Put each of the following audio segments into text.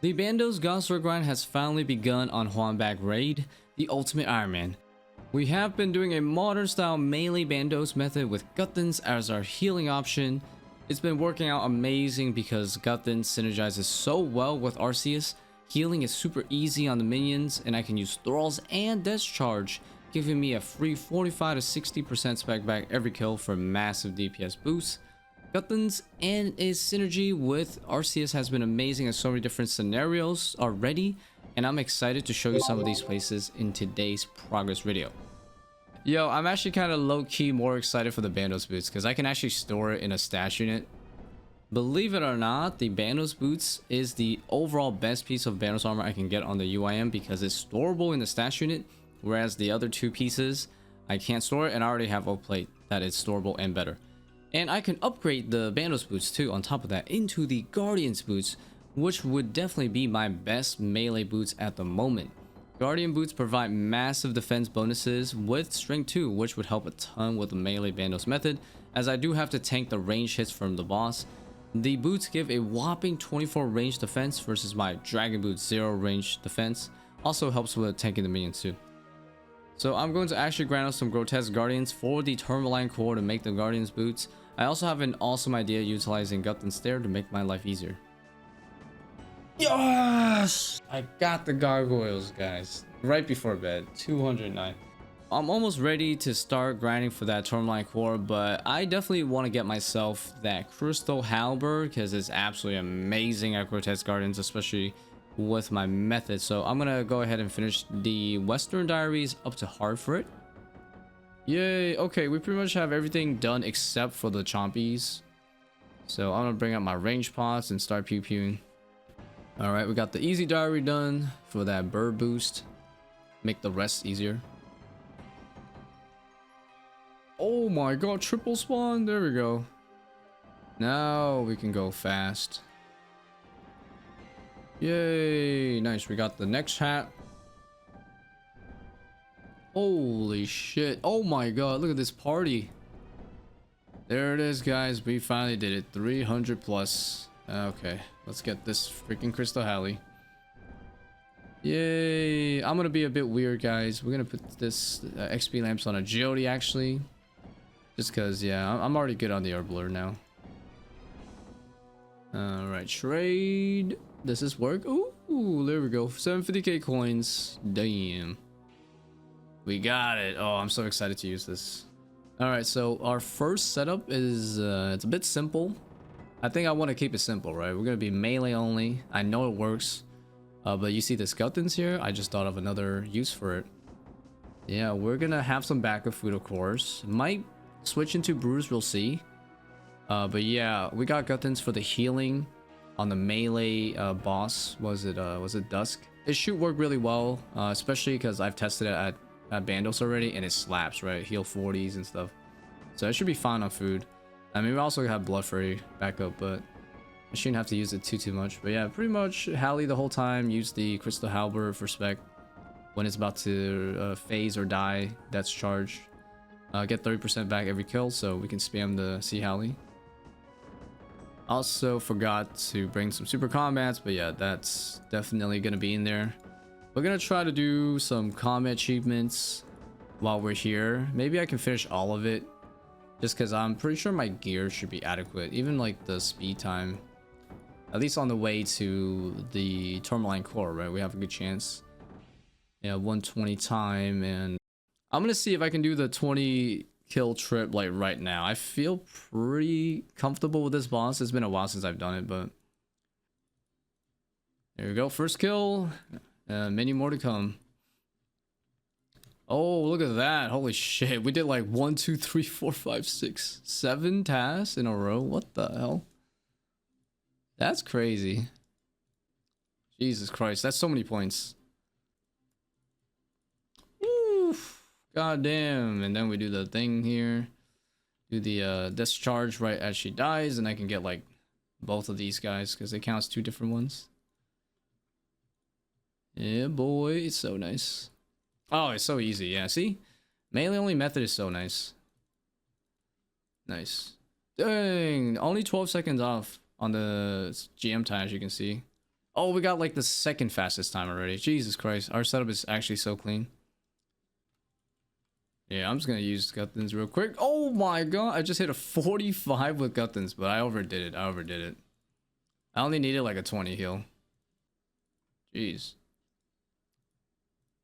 The Bandos God Sword grind has finally begun on Huanbag Raid, the Ultimate Iron Man. We have been doing a modern style melee Bandos method with Guthans as our healing option. It's been working out amazing because Guthans synergizes so well with Arceus. Healing is super easy on the minions, and I can use thralls and discharge, giving me a free 45 to 60% spec back every kill for massive DPS boosts. Guthans and its synergy with Arceus has been amazing in so many different scenarios already, and I'm excited to show you some of these places in today's progress video. Yo, I'm actually kind of low-key more excited for the Bandos boots because I can actually store it in a stash unit. Believe it or not, the Bandos boots is the overall best piece of Bandos armor I can get on the UIM because it's storable in the stash unit, whereas the other two pieces I can't store it, and I already have a plate that is storable and better. And I can upgrade the Bandos boots too on top of that into the Guardians boots, which would definitely be my best melee boots at the moment. Guardian boots provide massive defense bonuses with strength 2, which would help a ton with the melee Bandos method, as I do have to tank the range hits from the boss. The boots give a whopping 24 range defense versus my Dragon Boots 0 range defense. Also helps with tanking the minions too. So I'm going to actually grind out some Grotesque Guardians for the Tourmaline core to make the Guardians boots. I also have an awesome idea utilizing Guthans there to make my life easier. Yes! I got the gargoyles, guys. Right before bed. 209. I'm almost ready to start grinding for that Tourmaline core, but I definitely want to get myself that Crystal Halberd because it's absolutely amazing at Grotesque Guardians, especially with my method. So I'm gonna go ahead and finish the Western Diaries up to hard for it. Yay. Okay, we pretty much have everything done except for the chompies. So I'm gonna bring up my range pots and start pew-pewing. All right, we got the easy diary done for that bird boost. Make the rest easier. Oh my god, triple spawn. There we go. Now we can go fast. Yay, nice. We got the next hat. Holy shit. Oh my god, look at this party. There it is, guys. We finally did it. 300 plus. Okay, let's get this freaking Crystal Halley. Yay. I'm gonna be a bit weird, guys. We're gonna put this XP lamps on agility, actually. Just because, yeah, I'm already good on the Herbler now. Alright, trade. Does this work? Ooh, there we go. 750k coins. Damn. We got it. Oh, I'm so excited to use this. Alright, so our first setup is, it's a bit simple. I think I want to keep it simple, right? We're going to be melee only. I know it works. But you see the Guthans here? I just thought of another use for it. Yeah, we're going to have some backup food, of course. Might switch into brews, we'll see. But yeah, we got Guthans for the healing on the melee boss. Was it Dusk? It should work really well, especially because I've tested it at Bandos already, and it slaps, right? Heal 40s and stuff. So it should be fine on food. I mean, we also have Blood Fairy backup, but I shouldn't have to use it too much. But yeah, pretty much Hallie the whole time. Use the Crystal Halberd for spec when it's about to phase or die. That's charge. Get 30% back every kill, so we can spam the Sea Hallie. Also forgot to bring some super combats, but yeah, that's definitely gonna be in there. We're gonna try to do some combat achievements while we're here. Maybe I can finish all of it, just because I'm pretty sure my gear should be adequate. Even like the speed time, at least on the way to the Tourmaline core, right? We have a good chance. Yeah, 120 time, and I'm gonna see if I can do the 20 kill trip like right now. I feel pretty comfortable with this boss. It's been a while since I've done it, but there we go. First kill. Many more to come. Oh, look at that. Holy shit. We did like 1, 2, 3, 4, 5, 6, 7 tasks in a row. What the hell? That's crazy. Jesus Christ. That's so many points. God damn. And then we do the thing here. Do the discharge right as she dies. And I can get like both of these guys because they count as 2 different ones. Yeah, boy. It's so nice. Oh, it's so easy. Yeah, see? Melee only method is so nice. Nice. Dang. Only 12 seconds off on the GM time, as you can see. Oh, we got like the second fastest time already. Jesus Christ. Our setup is actually so clean. Yeah, I'm just gonna use Guthans real quick. Oh my god, I just hit a 45 with Guthans, but I overdid it. I overdid it. I only needed like a 20 heal. Jeez.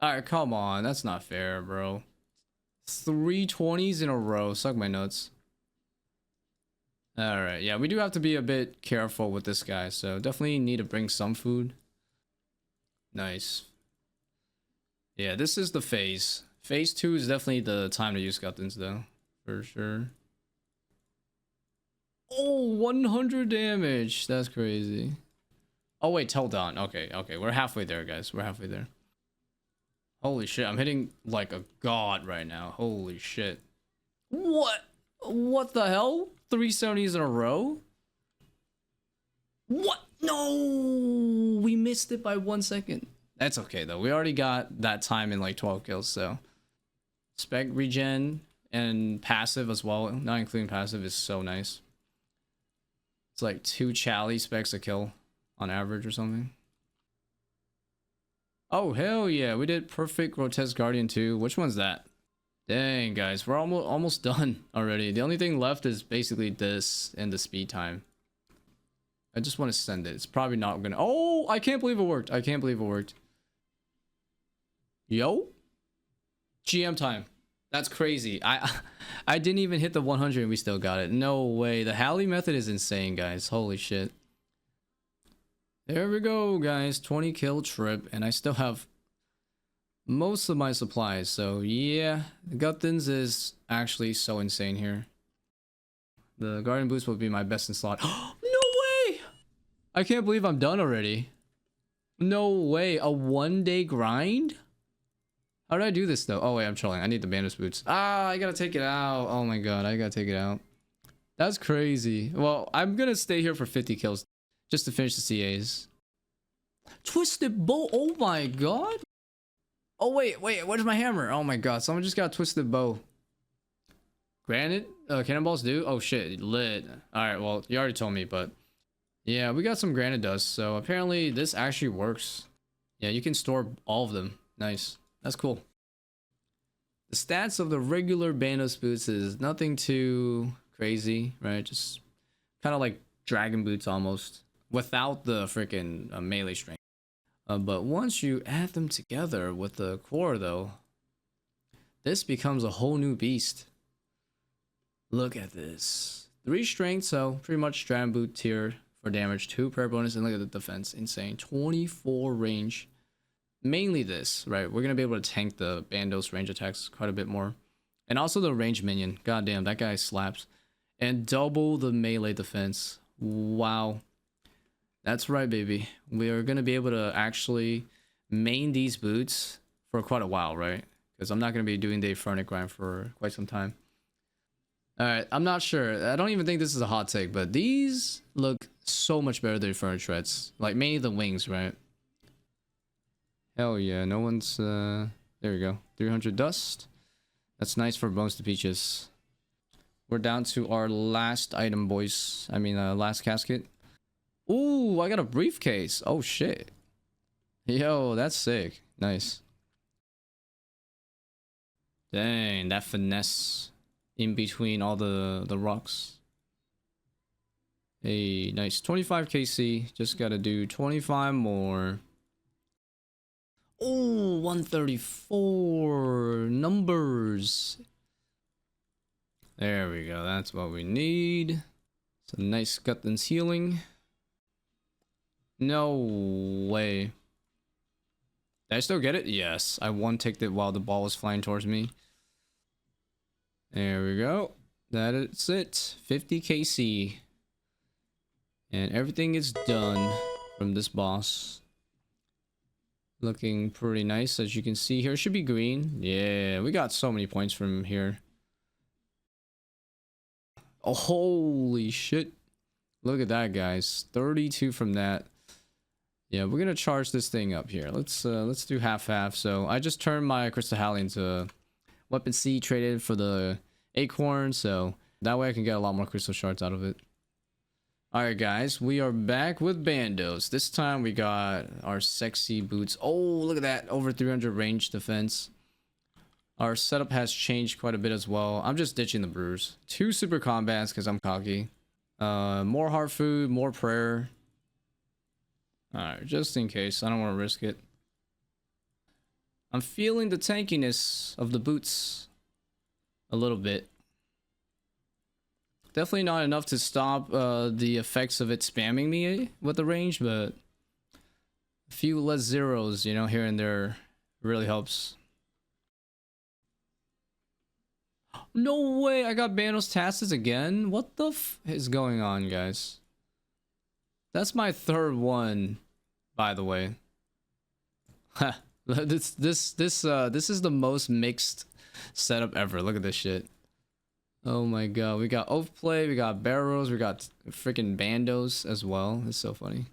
Alright, come on. That's not fair, bro. 320s in a row. Suck my nuts. Alright, yeah, we do have to be a bit careful with this guy, so definitely need to bring some food. Nice. Yeah, this is the phase. Phase 2 is definitely the time to use Guthans, though. For sure. Oh, 100 damage. That's crazy. Oh, wait, hold on. Okay, okay. We're halfway there, guys. We're halfway there. Holy shit. I'm hitting like a god right now. Holy shit. What? What the hell? 370s in a row? What? No! We missed it by 1 second. That's okay, though. We already got that time in like 12 kills, so... Spec regen and passive as well, not including passive, is so nice. It's like 2 Chally specs a kill on average or something. Oh hell yeah, we did perfect Grotesque Guardian too. Which one's that? Dang guys, we're almost done already. The only thing left is basically this and the speed time. I just want to send it. It's probably not gonna... Oh, I can't believe it worked. I can't believe it worked. Yo. GM time. That's crazy. I didn't even hit the 100 and we still got it. No way. The Halley method is insane, guys. Holy shit. There we go, guys. 20 kill trip, and I still have most of my supplies. So yeah, Guthans is actually so insane here. The Guardian Boost will be my best in slot. No way! I can't believe I'm done already. No way. A 1-day grind? How did I do this though? Oh wait, I'm trolling. I need the Bandos boots. Ah, I gotta take it out. Oh my god, I gotta take it out. That's crazy. Well, I'm gonna stay here for 50 kills just to finish the CAs. Twisted bow. Oh my god. Oh wait, where's my hammer? Oh my god, someone just got a twisted bow. Granted, cannonballs do. Oh shit, lit. All right, well, you already told me, but yeah, we got some granite dust. So apparently this actually works. Yeah, you can store all of them. Nice. That's cool. The stats of the regular Bandos boots is nothing too crazy, right? Just kind of like dragon boots almost, without the freaking melee strength. But once you add them together with the core, though, this becomes a whole new beast. Look at this. 3 strength, so pretty much dragon boot tier for damage, 2 prayer bonus, and look at the defense. Insane. 24 range. Mainly this, right? We're gonna be able to tank the Bandos range attacks quite a bit more, and also the range minion. God damn, that guy slaps. And double the melee defense. Wow, that's right, baby. We are gonna be able to actually main these boots for quite a while, right? Because I'm not gonna be doing the Infernic grind for quite some time. All right, I'm not sure. I don't even think this is a hot take, but these look so much better than Infernic shreds. Like mainly the wings, right? Hell yeah, no one's, there we go. 300 dust. That's nice for most of the peaches. We're down to our last item, boys. I mean, last casket. Ooh, I got a briefcase. Oh, shit. Yo, that's sick. Nice. Dang, that finesse in between all the rocks. Hey, nice. 25 KC. Just gotta do 25 more. Oh, 134 numbers. There we go. That's what we need. Some nice Guthans healing. No way. Did I still get it? Yes. I one-ticked it while the ball was flying towards me. There we go. That is it. 50 KC. And everything is done from this boss. Looking pretty nice, as you can see here. Should be green. Yeah, we got so many points from here. Oh, holy shit. Look at that, guys. 32 from that. Yeah, we're gonna charge this thing up here. Let's do half-half. So I just turned my Crystal Halley into Weapon C, traded for the Acorn, so that way I can get a lot more crystal shards out of it. Alright guys, we are back with Bandos. This time we got our sexy boots. Oh, look at that. Over 300 range defense. Our setup has changed quite a bit as well. I'm just ditching the brews. 2 super combats because I'm cocky. More heart food, more prayer. Alright, just in case. I don't want to risk it. I'm feeling the tankiness of the boots a little bit. Definitely not enough to stop the effects of it spamming me with the range, but a few less zeros, you know, here and there really helps. No way, I got Bandos Tasses again? What the f is going on, guys? That's my 3rd one, by the way. this is the most mixed setup ever. Look at this shit. Oh my god, we got oath play, we got barrels, we got freaking bandos as well. It's so funny.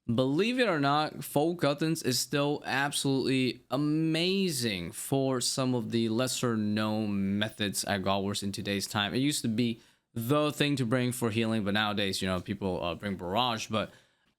Believe it or not, full Guthans is still absolutely amazing for some of the lesser known methods at Godwars in today's time. It used to be the thing to bring for healing, but nowadays, you know, people bring barrage. But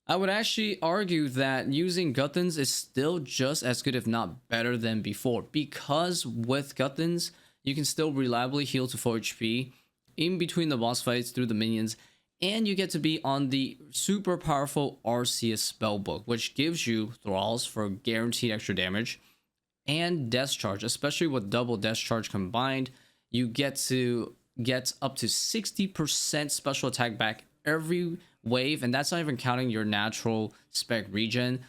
I would actually argue that using Guthans is still just as good, if not better than before, because with Guthans, you can still reliably heal to 4 HP in between the boss fights through the minions, and you get to be on the super powerful Arceus spellbook, which gives you thralls for guaranteed extra damage and death charge. Especially with double death charge combined, you get to get up to 60% special attack back every wave, and that's not even counting your natural spec regen.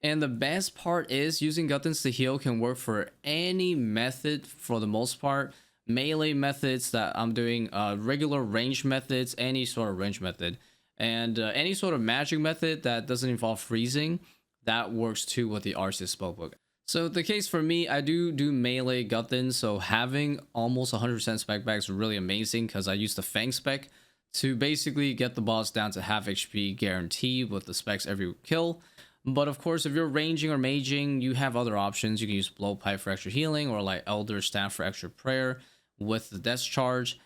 And the best part is using Guthans to heal can work for any method for the most part. Melee methods that I'm doing, regular range methods, any sort of range method. And any sort of magic method that doesn't involve freezing, that works too with the Arceus spellbook. So the case for me, I do melee Guthans, so having almost 100% spec back is really amazing because I use the Fang spec to basically get the boss down to half HP guaranteed with the specs every kill. But of course, if you're ranging or maging, you have other options. You can use Blowpipe for extra healing, or like Elder Staff for extra prayer with the death charge.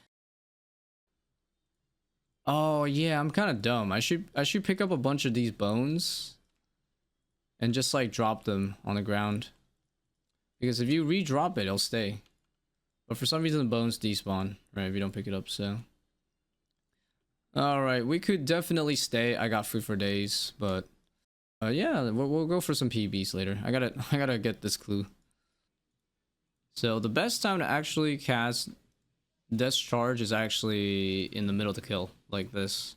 Oh yeah, I'm kind of dumb. I should pick up a bunch of these bones and just like drop them on the ground. Because if you re-drop it, it'll stay. But for some reason the bones despawn, right, if you don't pick it up, so. Alright, we could definitely stay. I got food for days, but yeah, we'll go for some PBs later. I gotta get this clue. So the best time to actually cast Death Charge is actually in the middle of the kill, like this.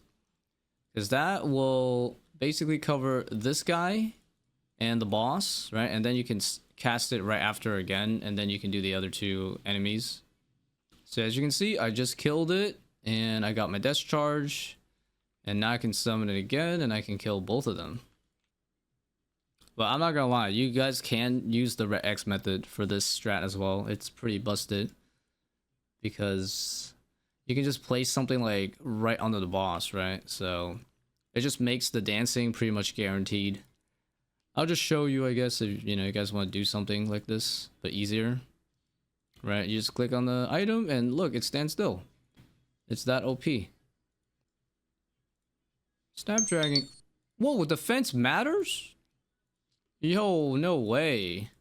Because that will basically cover this guy and the boss, right? And then you can cast it right after again, and then you can do the other 2 enemies. So as you can see, I just killed it, and I got my Death Charge. And now I can summon it again, and I can kill both of them. But I'm not gonna lie, you guys can use the Red X method for this strat as well. It's pretty busted. Because you can just place something like right under the boss, right? So it just makes the dancing pretty much guaranteed. I'll just show you, I guess, if you know you guys want to do something like this, but easier. Right? You just click on the item and look, it stands still. It's that OP. Snapdragon. Whoa, defense matters? Yo, no way.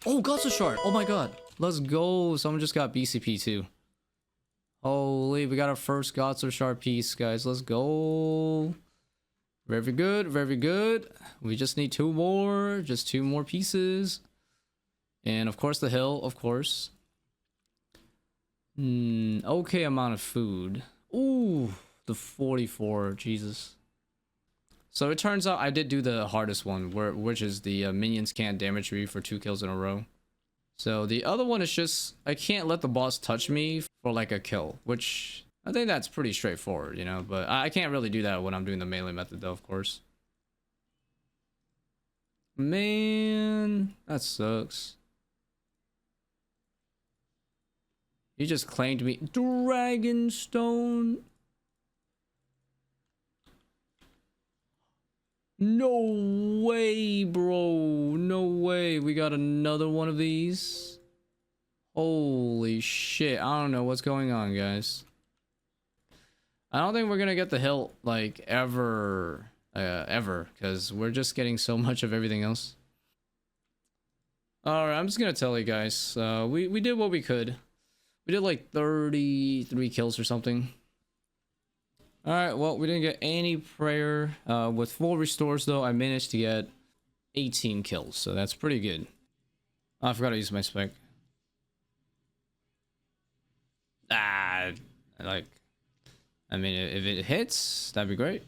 Oh, Godsword shard. Oh my god. Let's go. Someone just got BCP too. Holy, we got our first Godsword shard piece, guys. Let's go. Very good, very good. We just need 2 more. Just 2 more pieces. And of course the hill, of course. Okay amount of food. Ooh, the 44. Jesus. So it turns out I did do the hardest one, which is the minions can't damage me for 2 kills in a row. So the other one is just, I can't let the boss touch me for like a kill, which I think that's pretty straightforward, you know, but I can't really do that when I'm doing the melee method though, of course. Man, that sucks. You just claimed me. Dragonstone. No way, bro. No way. We got another one of these. Holy shit. I don't know what's going on, guys. I don't think we're gonna get the hilt like ever, because we're just getting so much of everything else. All right, I'm just gonna tell you guys. We did what we could. We did like 33 kills or something. All right, well, we didn't get any prayer. With full restores though, I managed to get 18 kills, so that's pretty good. Oh, I forgot to use my spec. Ah, like, I mean, if it hits, that'd be great.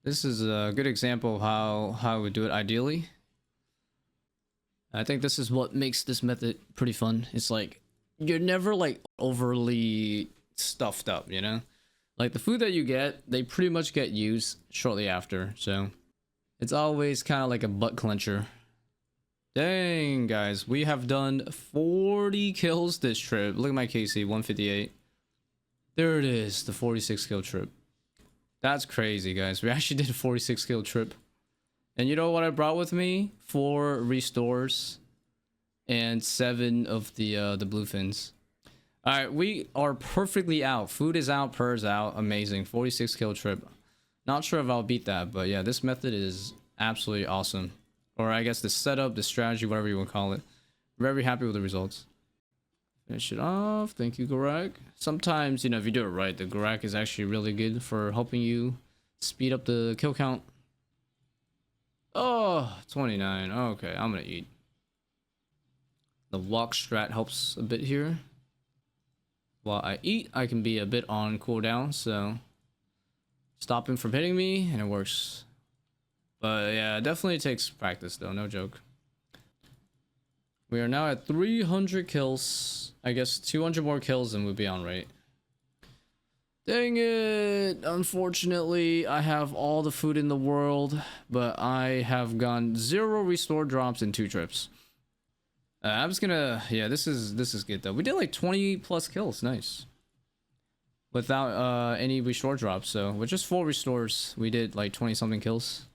This is a good example of how I would do it ideally. I think this is what makes this method pretty fun. It's like, you're never like overly stuffed up, you know? Like the food that you get, they pretty much get used shortly after, so it's always kind of like a butt clencher. Dang, guys, we have done 40 kills this trip. Look at my KC, 158. There it is, the 46 kill trip. That's crazy, guys. We actually did a 46 kill trip. And you know what I brought with me? 4 restores and 7 of the bluefins. All right, we are perfectly out. Food is out, purr's out. Amazing. 46 kill trip. Not sure if I'll beat that, but yeah, this method is absolutely awesome. Or I guess the setup, the strategy, whatever you want to call it. Very happy with the results. Finish it off. Thank you, Gorak. Sometimes, you know, if you do it right, the Gorak is actually really good for helping you speed up the kill count. Oh, 29. Okay, I'm gonna eat. The walk strat helps a bit here. While I eat, I can be a bit on cooldown, so stop him from hitting me, and it works. But yeah, it definitely takes practice though, no joke. We are now at 300 kills. I guess 200 more kills and we'll be on rate. Dang it! Unfortunately, I have all the food in the world, but I have gone 0 restore drops in 2 trips. I'm just gonna, yeah, this is good though. We did like 20 plus kills, nice. Without any restore drops, so with just 4 restores, we did like 20 something kills.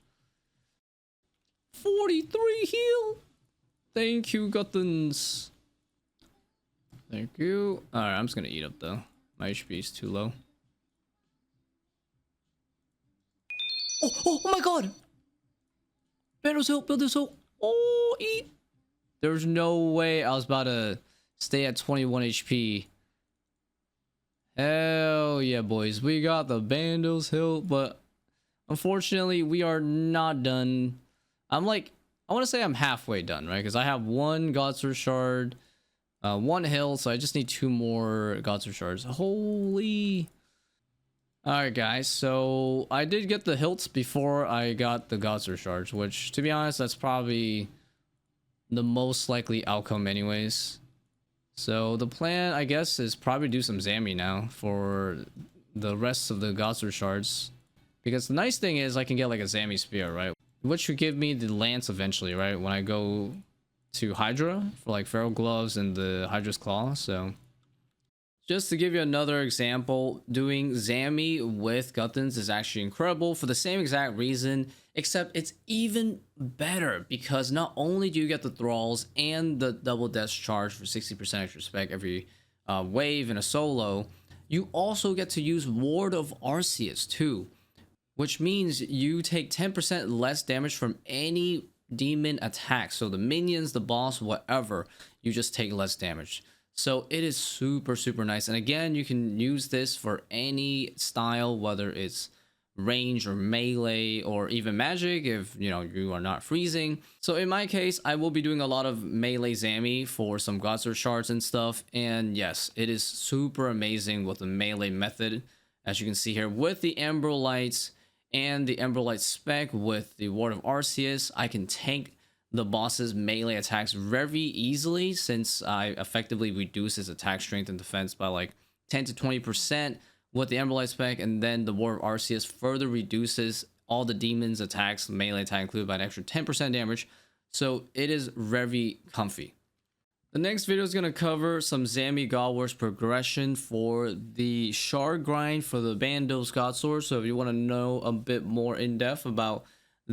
43 heal! Thank you, Guthans. Thank you. Alright, I'm just gonna eat up though. My HP is too low. Oh my god! Bandos help, Bandos help! Oh, eat! There's no way I was about to stay at 21 HP. Hell yeah, boys. We got the Bandos help, but unfortunately, we are not done. I'm like, I want to say I'm halfway done, right? Because I have 1 Godsword shard, 1 hill, so I just need 2 more Godsword shards. Holy... Alright guys, so I did get the hilts before I got the Godsword shards, which to be honest, that's probably the most likely outcome anyways. So the plan, I guess, is probably do some Zammy now for the rest of the Godsword shards. Because the nice thing is I can get like a Zammy spear, right? Which would give me the lance eventually, right? When I go to Hydra for like Feral Gloves and the Hydra's Claw, so... Just to give you another example, doing Zammy with Guthans is actually incredible for the same exact reason, except it's even better because not only do you get the thralls and the double death charge for 60% extra spec every wave in a solo, you also get to use Ward of Arceus too, which means you take 10% less damage from any demon attack. So the minions, the boss, whatever, you just take less damage. So it is super nice, and again, you can use this for any style, whether it's range or melee or even magic if you know you are not freezing. So in my case, I will be doing a lot of melee Zammy for some Godsword shards and stuff, and yes, it is super amazing with the melee method, as you can see here with the Ember Lights and the Ember Light spec with the Ward of Arceus. I can tank the boss's melee attacks very easily since I effectively reduce his attack strength and defense by like 10 to 20% with the Ember Light spec, and then the War of Arceus further reduces all the demons attacks, melee attack included, by an extra 10% damage. So it is very comfy. The next video is going to cover some Zammy Godwars progression for the shard grind for the Bandos God Sword. So if you want to know a bit more in depth about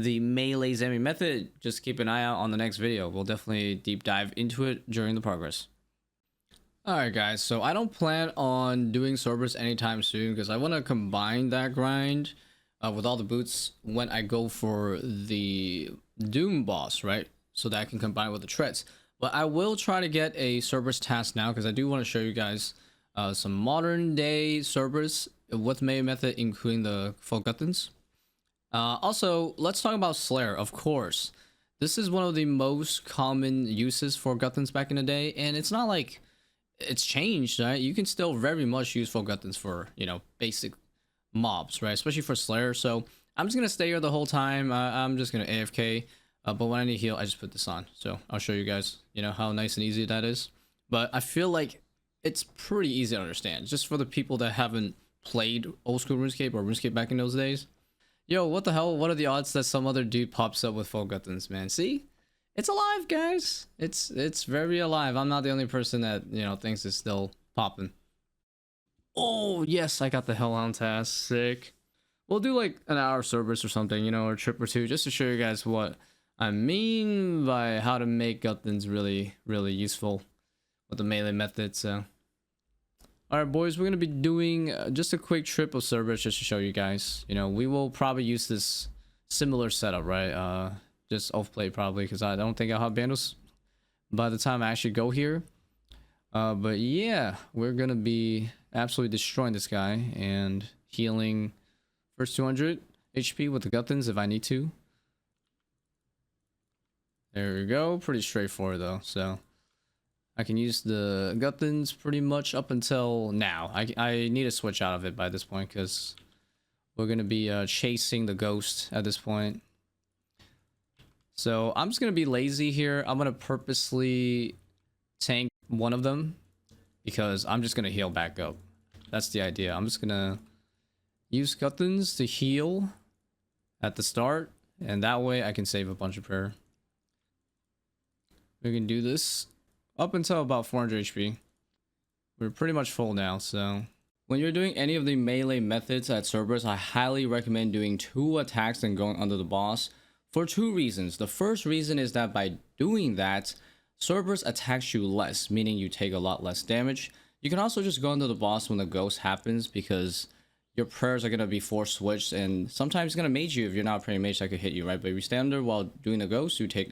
the melee Zammy method, just keep an eye out on the next video. We'll definitely deep dive into it during the progress. Alright guys, so I don't plan on doing Cerberus anytime soon because I want to combine that grind with all the boots when I go for the Doom boss, right? So that I can combine with the treads. But I will try to get a Cerberus task now because I do want to show you guys some modern day Cerberus with melee method, including the full Guthans. Also, let's talk about Slayer, of course. This is one of the most common uses for Guthans back in the day, and it's not like it's changed, right? You can still very much use full Guthans for, you know, basic mobs, right? Especially for Slayer. So I'm just gonna stay here the whole time. I'm just gonna AFK, but when I need heal, I just put this on. So I'll show you guys, you know, how nice and easy that is. But I feel like it's pretty easy to understand, just for the people that haven't played old school RuneScape or RuneScape back in those days. Yo, what the hell? What are the odds that some other dude pops up with full Guthans, man? See? It's alive, guys. It's very alive. I'm not the only person that, you know, thinks it's still popping. Oh, yes, I got the Hellhound task. Sick. We'll do like an hour Cerberus or something, you know, or a trip or two, just to show you guys what I mean by how to make Guthans really, really useful with the melee method, so. Alright, boys, we're going to be doing just a quick trip of Cerberus just to show you guys. You know, we will probably use this similar setup, right? Just off-play probably, because I don't think I'll have Bandos by the time I actually go here. But yeah, we're going to be absolutely destroying this guy and healing first 200 HP with the Guthans if I need to. There we go. Pretty straightforward though, so I can use the Guthans pretty much up until now. I need to switch out of it by this point because we're going to be chasing the ghost at this point. So I'm just going to be lazy here. I'm going to purposely tank one of them because I'm just going to heal back up. That's the idea. I'm just going to use Guthans to heal at the start, and that way I can save a bunch of prayer. We can do this up until about 400 HP. We're pretty much full now, so when you're doing any of the melee methods at Cerberus, I highly recommend doing 2 attacks and going under the boss for 2 reasons. The first reason is that by doing that, Cerberus attacks you less, meaning you take a lot less damage. You can also just go under the boss when the ghost happens because your prayers are going to be force switched, and sometimes it's going to mage you if you're not praying mage that could hit you, right? But if you stand under while doing the ghost, you take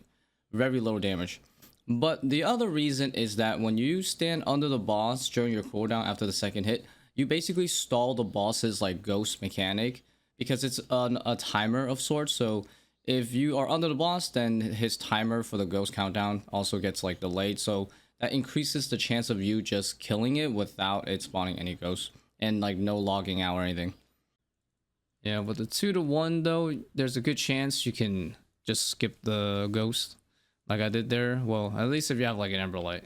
very low damage. But the other reason is that when you stand under the boss during your cooldown after the second hit, you basically stall the boss's like ghost mechanic because it's a timer of sorts. So if you are under the boss, then his timer for the ghost countdown also gets like delayed. So that increases the chance of you just killing it without it spawning any ghosts and like no logging out or anything. Yeah, with the 2-to-1 though, there's a good chance you can just skip the ghost like I did there. Well, at least if you have like an Ember Light.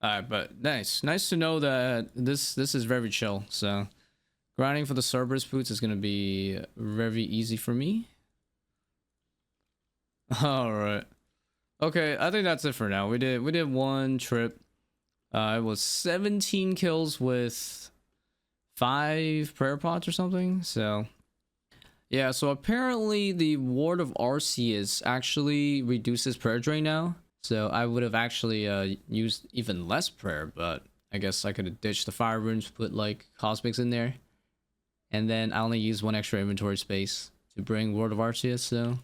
Alright, but nice to know that this is very chill. So grinding for the Cerberus boots is gonna be very easy for me. Alright. Okay, I think that's it for now. We did 1 trip. It was 17 kills with 5 prayer pots or something. So yeah, so apparently the Ward of Arceus actually reduces prayer drain now. So I would have actually used even less prayer, but I guess I could have ditched the fire runes, put like cosmics in there, and then I only use 1 extra inventory space to bring Ward of Arceus. So